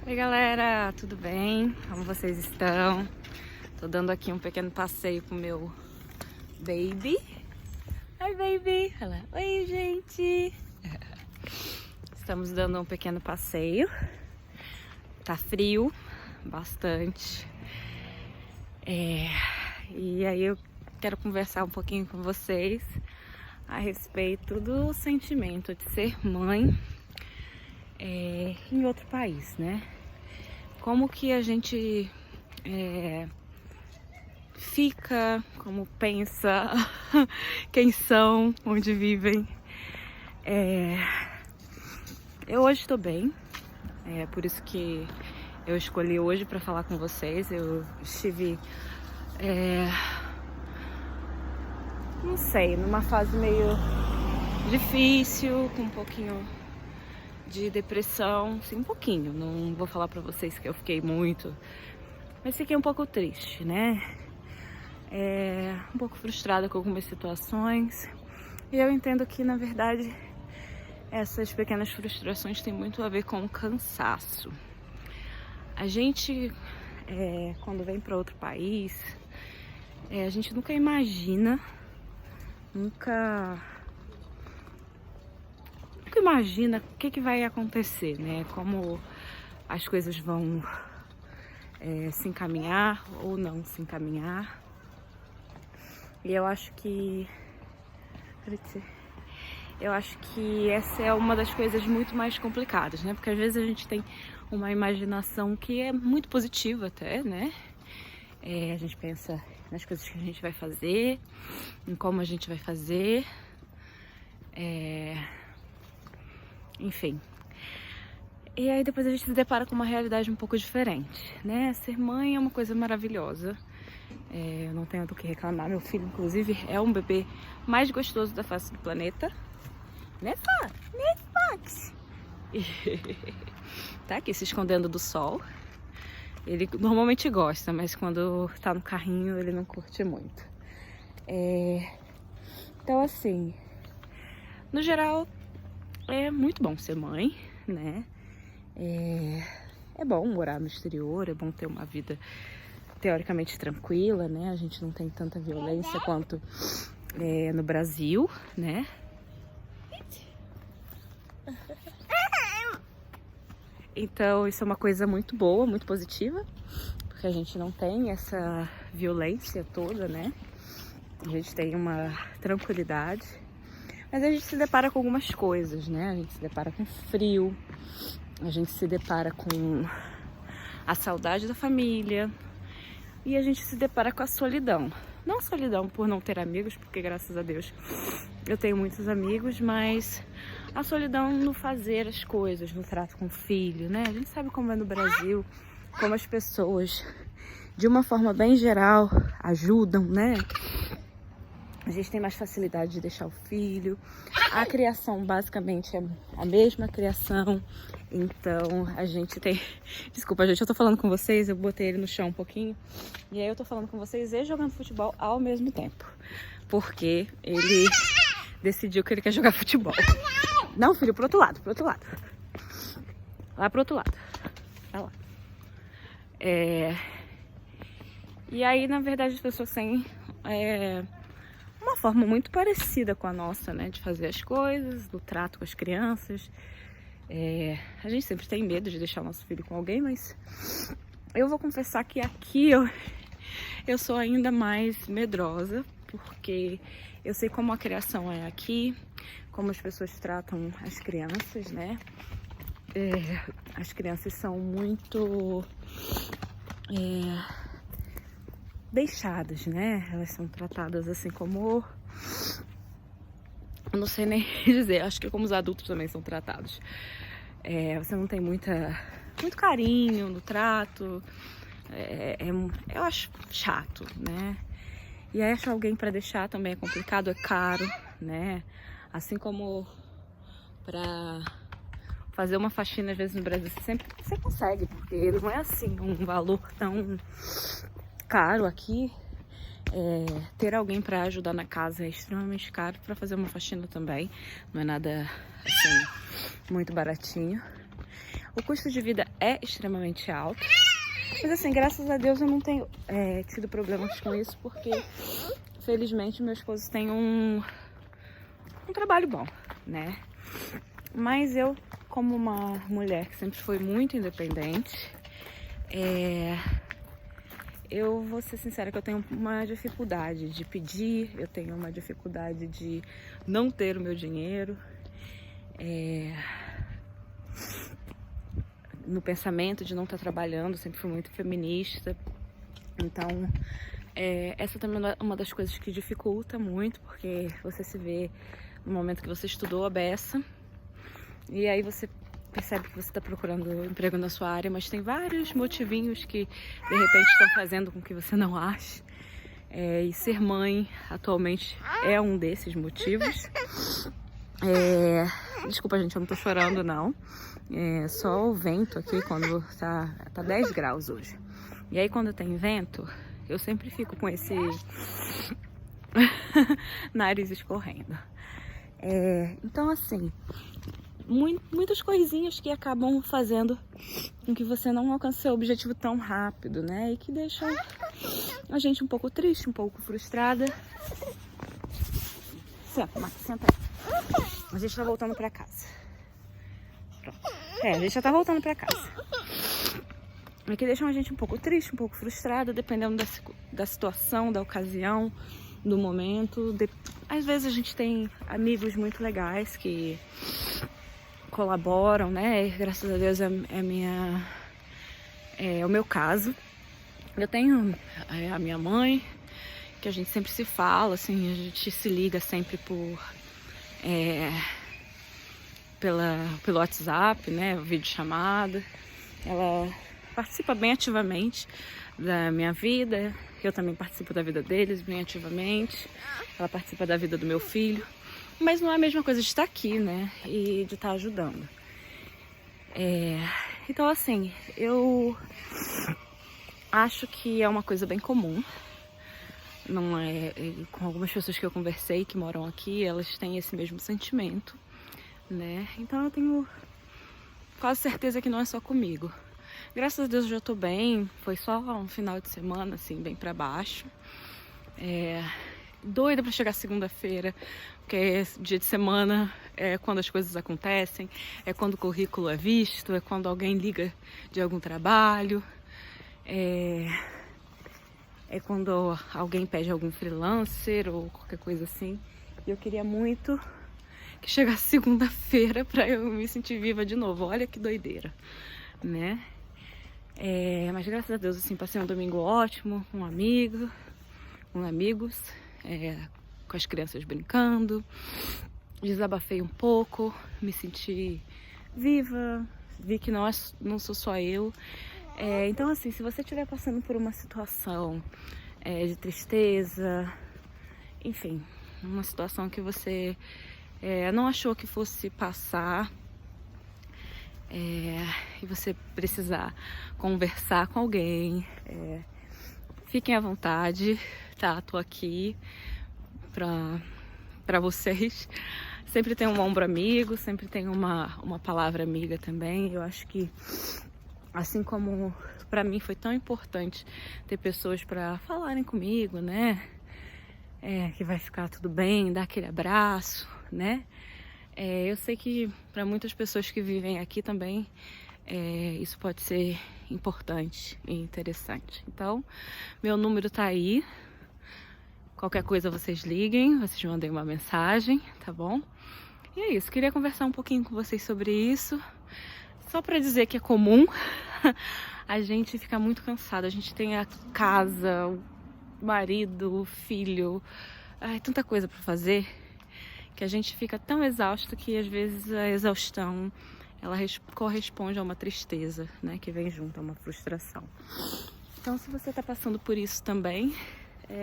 Oi galera, tudo bem? Como vocês estão? Tô dando aqui um pequeno passeio com o meu baby. Oi baby! Ela, oi gente! Estamos dando um pequeno passeio. Tá frio, bastante. E aí eu quero conversar um pouquinho com vocês a respeito do sentimento de ser mãe em outro país, né? Como que a gente fica, como pensa, quem são, onde vivem. Eu hoje estou bem, por isso que eu escolhi hoje para falar com vocês. Eu estive, não sei, numa fase meio difícil, com um pouquinho de depressão, sim, um pouquinho. Não vou falar pra vocês que eu fiquei muito, mas fiquei um pouco triste, né? Um pouco frustrada com algumas situações. E eu entendo que, na verdade, essas pequenas frustrações têm muito a ver com o cansaço. A gente, quando vem para outro país, a gente nunca imagina, nunca imagina o que vai acontecer, né? Como as coisas vão se encaminhar ou não se encaminhar. E eu acho que essa é uma das coisas muito mais complicadas, né? Porque às vezes a gente tem uma imaginação que é muito positiva até, né? A gente pensa nas coisas que a gente vai fazer, em como a gente vai fazer, enfim. E aí depois a gente se depara com uma realidade um pouco diferente, né? Ser mãe é uma coisa maravilhosa. Eu não tenho do que reclamar. Meu filho, inclusive, é um bebê mais gostoso da face do planeta. Né, Fá? Né, Fox? Tá aqui se escondendo do sol. Ele normalmente gosta, mas quando tá no carrinho ele não curte muito. Então, assim, no geral, é muito bom ser mãe, né? É bom morar no exterior, é bom ter uma vida teoricamente tranquila, né? A gente não tem tanta violência quanto no Brasil, né? Então isso é uma coisa muito boa, muito positiva, porque a gente não tem essa violência toda, né? A gente tem uma tranquilidade, mas a gente se depara com algumas coisas, né? A gente se depara com frio, a gente se depara com a saudade da família e a gente se depara com a solidão. Não solidão por não ter amigos, porque graças a Deus eu tenho muitos amigos, mas a solidão no fazer as coisas, no trato com o filho, né? A gente sabe como é no Brasil, como as pessoas, de uma forma bem geral, ajudam, né? A gente tem mais facilidade de deixar o filho. A criação basicamente é a mesma criação. Então a gente tem... Desculpa, gente, eu tô falando com vocês, eu botei ele no chão um pouquinho. E aí eu tô falando com vocês e jogando futebol ao mesmo tempo. Porque ele decidiu que ele quer jogar futebol. Não, filho, pro outro lado, pro outro lado. Lá pro outro lado. Vai lá. E aí, na verdade, as pessoas têm uma forma muito parecida com a nossa, né? De fazer as coisas, do trato com as crianças. A gente sempre tem medo de deixar o nosso filho com alguém, mas eu vou confessar que aqui eu sou ainda mais medrosa, porque eu sei como a criação é aqui, como as pessoas tratam as crianças, né? As crianças são muito deixadas, né? Elas são tratadas assim como... Eu não sei nem dizer, acho que como os adultos também são tratados. Você não tem muito carinho no trato. Eu acho chato, né? E aí achar alguém para deixar também é complicado, é caro, né? Assim como para fazer uma faxina às vezes no Brasil você consegue, porque não é assim um valor tão caro aqui. Ter alguém para ajudar na casa é extremamente caro, para fazer uma faxina também não é nada assim muito baratinho. O custo de vida é extremamente alto. Mas assim, graças a Deus eu não tenho tido problemas com isso, porque felizmente meu esposo tem um trabalho bom, né? Mas eu, como uma mulher que sempre foi muito independente, eu vou ser sincera que eu tenho uma dificuldade de pedir, eu tenho uma dificuldade de não ter o meu dinheiro. No pensamento de não estar trabalhando, sempre fui muito feminista. Então, essa também é uma das coisas que dificulta muito, porque você se vê no momento que você estudou a beça, e aí você percebe que você está procurando emprego na sua área, mas tem vários motivinhos que de repente estão fazendo com que você não ache. E ser mãe atualmente é um desses motivos. Desculpa, gente, eu não tô chorando, não. É só o vento aqui quando tá 10 graus hoje. E aí quando tem vento, eu sempre fico com esse nariz escorrendo. Então assim, muitas coisinhas que acabam fazendo com que você não alcance seu objetivo tão rápido, né? E que deixam a gente um pouco triste, um pouco frustrada. Senta, Marcos, senta aí. A gente tá voltando pra casa. Pronto. A gente já tá voltando pra casa. E que deixam a gente um pouco triste, um pouco frustrada, dependendo da situação, da ocasião, do momento. Às vezes a gente tem amigos muito legais que colaboram, né? E, graças a Deus é o meu caso. Eu tenho a minha mãe, que a gente sempre se fala, assim, a gente se liga sempre pelo WhatsApp, né? Videochamada. Ela participa bem ativamente da minha vida. Eu também participo da vida deles bem ativamente. Ela participa da vida do meu filho. Mas não é a mesma coisa de estar aqui, né? E de estar ajudando. Então, assim, eu acho que é uma coisa bem comum. Não é, com algumas pessoas que eu conversei que moram aqui, elas têm esse mesmo sentimento, né? Então eu tenho quase certeza que não é só comigo. Graças a Deus eu já tô bem, foi só um final de semana, assim, bem pra baixo. Doida pra chegar segunda-feira, porque dia de semana é quando as coisas acontecem, é quando o currículo é visto, é quando alguém liga de algum trabalho, é quando alguém pede algum freelancer ou qualquer coisa assim. E eu queria muito que chegasse segunda-feira pra eu me sentir viva de novo. Olha que doideira, né? Mas graças a Deus, assim, passei um domingo ótimo com amigos, com as crianças brincando. Desabafei um pouco, me senti viva, vi que não sou só eu. Então, assim, se você estiver passando por uma situação de tristeza, enfim, uma situação que você não achou que fosse passar, e você precisar conversar com alguém, fiquem à vontade, tá? Tô aqui pra vocês. Sempre tem um ombro amigo, sempre tem uma palavra amiga também. Eu acho que, assim como pra mim foi tão importante ter pessoas pra falarem comigo, né? Que vai ficar tudo bem, dar aquele abraço, né? Eu sei que para muitas pessoas que vivem aqui também isso pode ser importante e interessante. Então, meu número tá aí. Qualquer coisa vocês liguem, vocês mandem uma mensagem, tá bom? E é isso, queria conversar um pouquinho com vocês sobre isso. Só para dizer que é comum a gente ficar muito cansado. A gente tem a casa, o marido, o filho, tanta coisa para fazer, que a gente fica tão exausto que às vezes a exaustão ela corresponde a uma tristeza, né, que vem junto a uma frustração. Então, se você está passando por isso também,